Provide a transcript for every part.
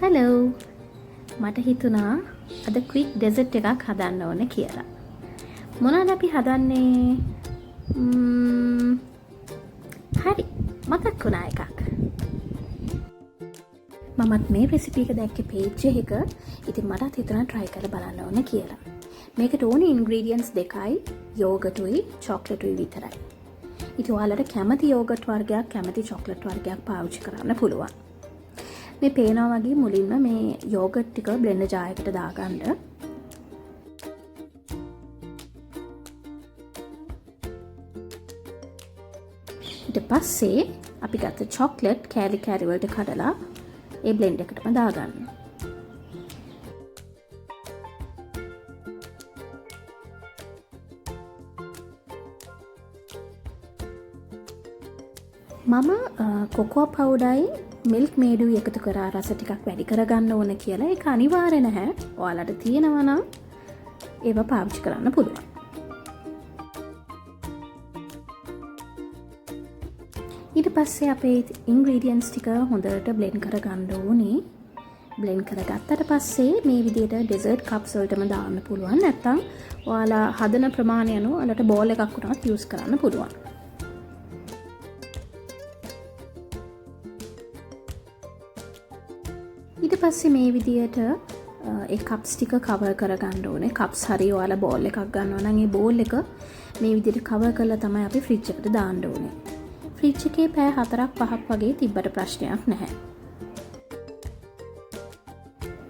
Hello මට හිතුණා අද ක්වික් ඩෙසර්ට් එකක් හදන්න ඕන කියලා. මොනවද අපි හදන්නේ? හරි මතක් වුණා එකක්. මමත් මේ රෙසිපි එක දැක්කේ පේජ් එකක. ඉතින් මටත් හිතුණා try කරලා බලන්න ඕන කියලා. මේකට ඕනේ ingredients දෙකයි, යෝගට්ුයි, චොක්ලට්ුයි විතරයි. ඉතින් ඔයාලට කැමති යෝගට් වර්ගයක්, කැමති චොක්ලට් වර්ගයක් පාවිච්චි කරන්න පුළුවන්. මේ පේනවා වගේ මුලින්ම මේ යෝගට් ටික බ්ලෙන්ඩර් ජාර් එකට දාගන්න. ඊට පස්සේ අපි ගත්ත චොක්ලට් කෑලි කෑලි වලට කඩලා ඒ බ්ලෙන්ඩ් එකටම දාගන්න. මම කොකෝ පවුඩරයි මිල්ක් මේඩුයි එකතු කරා රස ටිකක් වැඩි කරගන්න ඕන කියලා. ඒක අනිවාර්ය නැහැ. ඔයාලට තියෙනවා නම් ඒව පාවිච්චි කරන්න පුළුවන්. ඊට පස්සේ අපේ ingredients ටික හොඳට blend කරගන්න ඕනේ. blend කරගත්තට පස්සේ මේ විදිහට dessert cups වලටම දාන්න පුළුවන්. නැත්නම් ඔයාලා හදන ප්‍රමාණය අනුව ඔයාලට bowl එකක් උනත් use කරන්න පුළුවන්. ඊට පස්සේ මේ විදියට ඒ කප්ස් ටික කවර් කරගන්න ඕනේ. කප්ස් හරි ඔයාලා බෝල් එකක් ගන්නවා නම් ඒ බෝල් එක මේ විදියට කවර් කරලා තමයි අපි ෆ්‍රිජ් එකට දාන්න ඕනේ. ෆ්‍රිජ් එකේ පැය 4-5ක් වගේ තිබ්බට ප්‍රශ්නයක් නැහැ.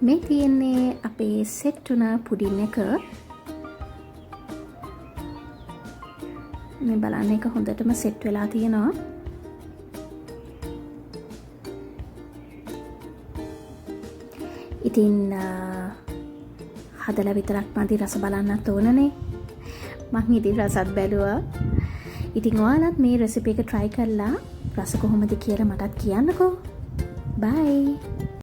මේ තියෙන්නේ අපේ සෙට් වුණ පුඩින් එක. මේ බලන්න එක හොඳටම සෙට් වෙලා තියෙනවා. ඉතින් හදලා විතරක් මදි රස බලන්නත් ඕනනේ. මං ඉතින් රසත් බැලුවා. ඉතින් ඔයාලත් මේ රෙසිපි එක try කරලා රස කොහොමද කියලා මටත් කියන්නකෝ. bye.